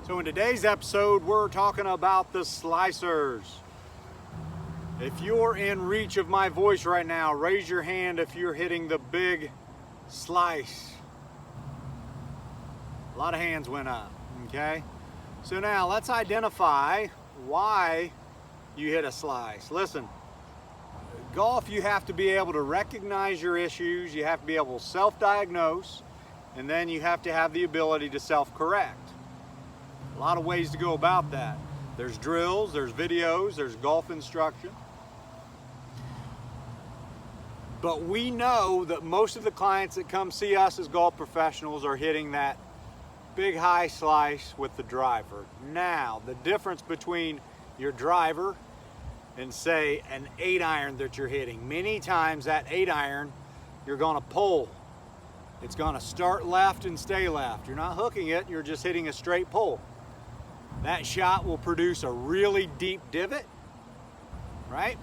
So in today's episode, we're talking about the slicers. If you're in reach of my voice right now, raise your hand if you're hitting the big slice. A lot of hands went up, okay? So now let's identify why you hit a slice. Listen, golf, you have to be able to recognize your issues, you have to be able to self-diagnose, and then you have to have the ability to self-correct. A lot of ways to go about that. There's drills, there's videos, there's golf instruction. But we know that most of the clients that come see us as golf professionals are hitting that big high slice with the driver. Now, the difference between your driver and say an 8-iron that you're hitting, many times that 8-iron you're gonna pull. It's gonna start left and stay left. You're not hooking it, you're just hitting a straight pull. That shot will produce a really deep divot, right?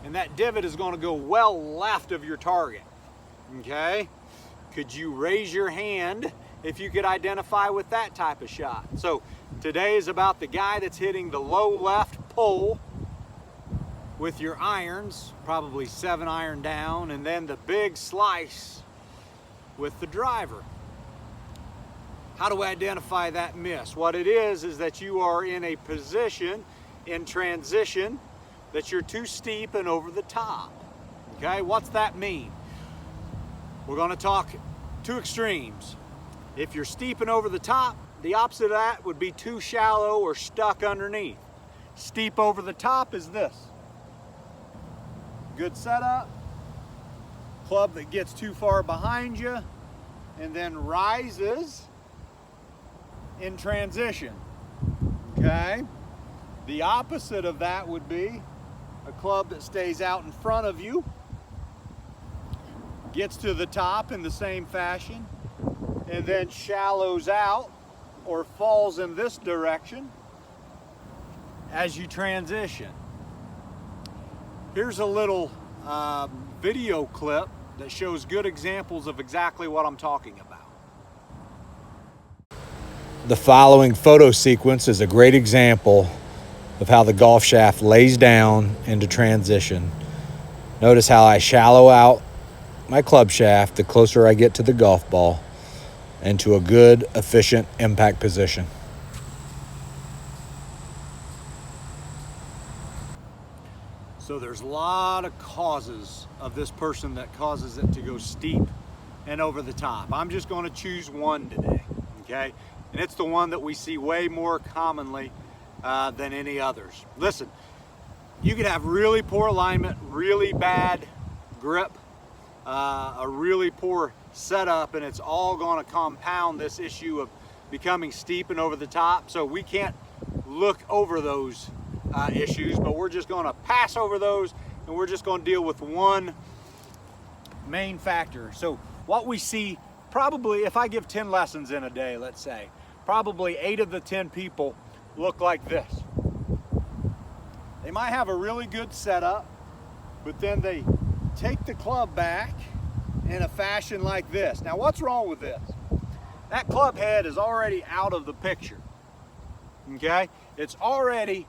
And that divot is going to go well left of your target, okay? Could you raise your hand if you could identify with that type of shot? So today is about the guy that's hitting the low left pull with your irons, probably 7-iron down, and then the big slice with the driver. How do we identify that miss? What it is that you are in a position in transition that you're too steep and over the top. Okay, what's that mean? We're going to talk two extremes. If you're steep and over the top, the opposite of that would be too shallow or stuck underneath. Steep over the top is this. Good setup, club that gets too far behind you and then rises in transition, okay? The opposite of that would be a club that stays out in front of you, gets to the top in the same fashion, and then shallows out or falls in this direction as you transition. Here's a little video clip that shows good examples of exactly what I'm talking about. The following photo sequence is a great example of how the golf shaft lays down into transition. Notice how I shallow out my club shaft the closer I get to the golf ball into a good, efficient impact position. So there's a lot of causes of this person that causes it to go steep and over the top. I'm just going to choose one today, okay? And it's the one that we see way more commonly than any others. Listen, you could have really poor alignment, really bad grip, a really poor setup, and it's all going to compound this issue of becoming steep and over the top. So we can't look over those issues, but we're just going to pass over those, and we're just going to deal with one main factor. So what we see, probably if I give 10 lessons in a day, let's say, probably 8 of the 10 people look like this. They might have a really good setup, but then they take the club back in a fashion like this. Now what's wrong with this? That club head is already out of the picture, okay? It's already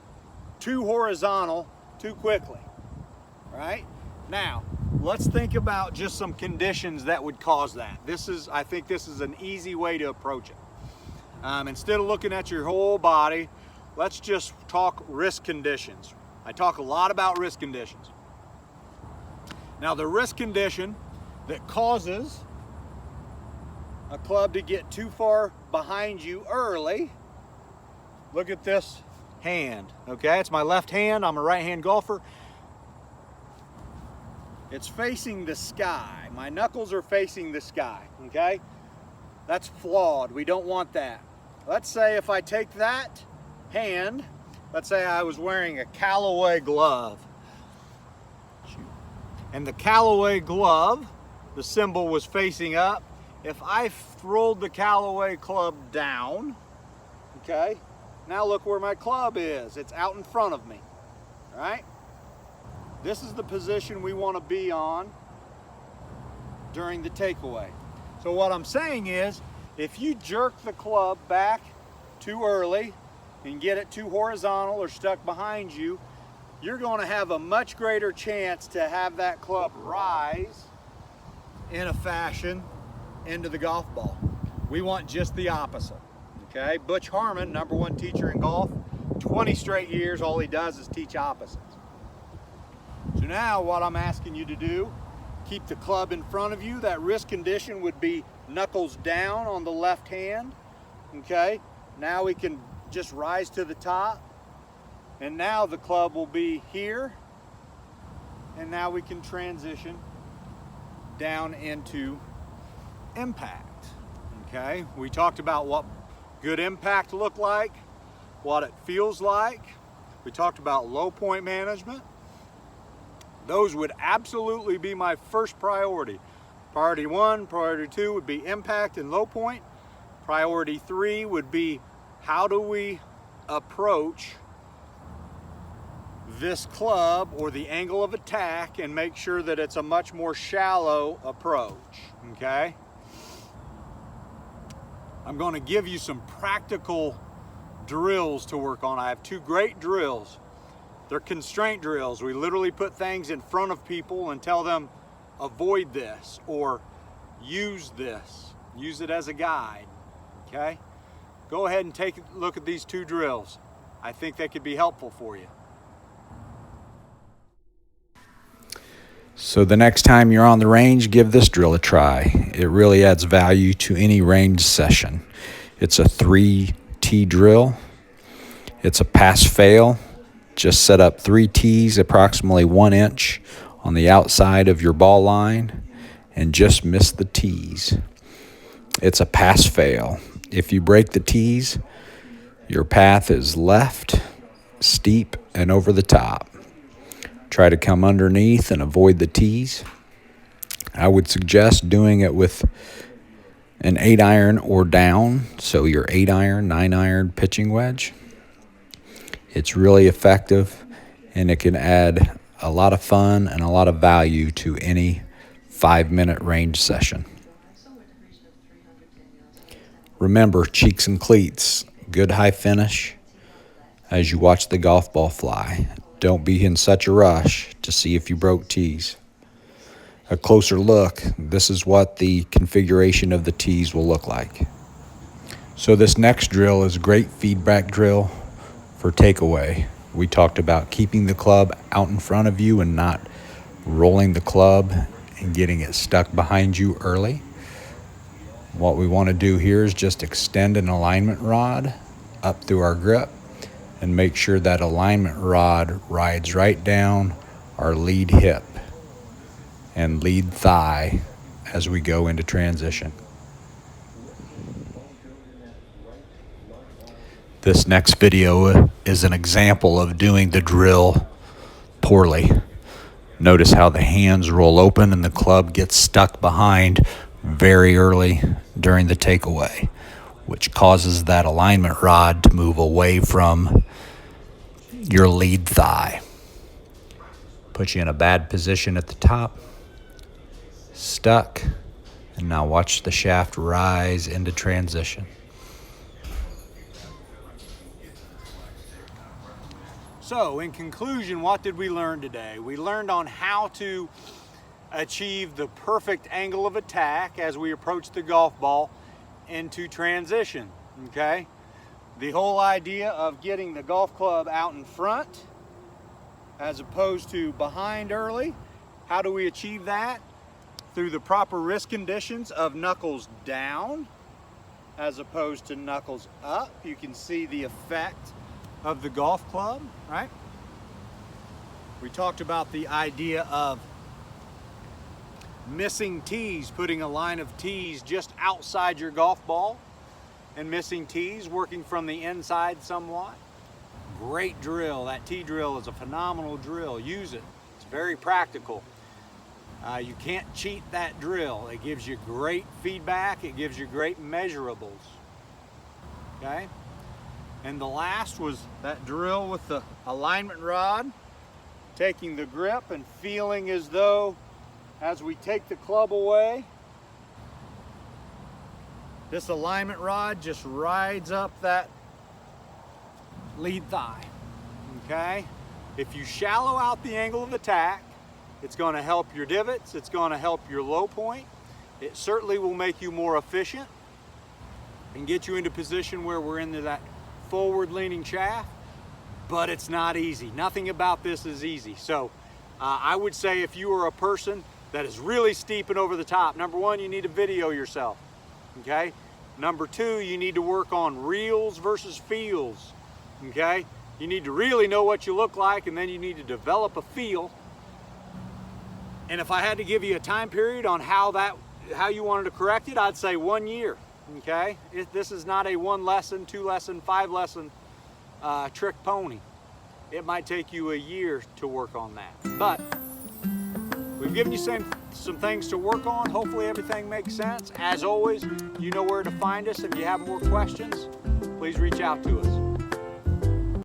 too horizontal too quickly, right? Now, let's think about just some conditions that would cause that. I think this is an easy way to approach it. Instead of looking at your whole body, let's just talk risk conditions. I talk a lot about risk conditions. Now, the risk condition that causes a club to get too far behind you early, look at this hand, okay? It's my left hand, I'm a right-hand golfer. It's facing the sky. My knuckles are facing the sky, okay? That's flawed, we don't want that. Let's say if I take that hand, let's say I was wearing a Callaway glove. And the Callaway glove, the symbol was facing up. If I rolled the Callaway club down, okay, now look where my club is. It's out in front of me, all right? This is the position we want to be on during the takeaway. So what I'm saying is, if you jerk the club back too early and get it too horizontal or stuck behind you, you're going to have a much greater chance to have that club rise in a fashion into the golf ball. We want just the opposite. Okay, Butch Harmon, #1 teacher in golf, 20 straight years, all he does is teach opposites. So now what I'm asking you to do, keep the club in front of you. That wrist condition would be knuckles down on the left hand. Okay, now we can just rise to the top, and now the club will be here, and now we can transition down into impact. Okay, we talked about what good impact looked like, what it feels like. We talked about low point management. Those would absolutely be my first priority. Priority 1, priority 2 would be impact and low point. Priority 3 would be how do we approach this club or the angle of attack and make sure that it's a much more shallow approach, okay? I'm going to give you some practical drills to work on. I have 2 great drills. They're constraint drills. We literally put things in front of people and tell them, avoid this or use this. Use it as a guide, okay? Go ahead and take a look at these 2 drills. I think they could be helpful for you. So the next time you're on the range, give this drill a try. It really adds value to any range session. It's a 3-tee drill. It's a pass-fail. Just set up 3 tees approximately 1 inch on the outside of your ball line and just miss the tees. It's a pass-fail. If you break the tees, your path is left, steep, and over the top. Try to come underneath and avoid the tees. I would suggest doing it with an 8-iron or down, so your 8-iron, 9-iron pitching wedge. It's really effective, and it can add a lot of fun and a lot of value to any 5-minute range session. Remember, cheeks and cleats, good high finish as you watch the golf ball fly. Don't be in such a rush to see if you broke tees. A closer look, this is what the configuration of the tees will look like. So this next drill is a great feedback drill for takeaway. We talked about keeping the club out in front of you and not rolling the club and getting it stuck behind you early. What we want to do here is just extend an alignment rod up through our grip and make sure that alignment rod rides right down our lead hip and lead thigh as we go into transition. This next video is an example of doing the drill poorly. Notice how the hands roll open and the club gets stuck behind very early during the takeaway, which causes that alignment rod to move away from your lead thigh. Put you in a bad position at the top, stuck, and now watch the shaft rise into transition. So in conclusion, what did we learn today? We learned on how to achieve the perfect angle of attack as we approach the golf ball into transition, okay? The whole idea of getting the golf club out in front as opposed to behind early. How do we achieve that? Through the proper wrist conditions of knuckles down as opposed to knuckles up. You can see the effect of the golf club, right? We talked about the idea of missing tees, putting a line of tees just outside your golf ball and missing tees, working from the inside somewhat. Great drill. That tee drill is a phenomenal drill. Use it. It's very practical. You can't cheat that drill. It gives you great feedback. It gives you great measurables. Okay? And the last was that drill with the alignment rod, taking the grip and feeling as though as we take the club away, this alignment rod just rides up that lead thigh, okay? If you shallow out the angle of attack, it's gonna help your divots, it's gonna help your low point. It certainly will make you more efficient and get you into position where we're into that forward leaning shaft, but it's not easy. Nothing about this is easy. So I would say if you are a person that is really steep and over the top, number one, you need to video yourself, okay? Number two, you need to work on reels versus feels, okay? You need to really know what you look like, and then you need to develop a feel. And if I had to give you a time period on how you wanted to correct it, I'd say 1 year, okay? This is not a 1 lesson, 2 lesson, 5 lesson trick pony. It might take you a year to work on that. But we've given you some things to work on. Hopefully everything makes sense. As always, you know where to find us. If you have more questions, please reach out to us.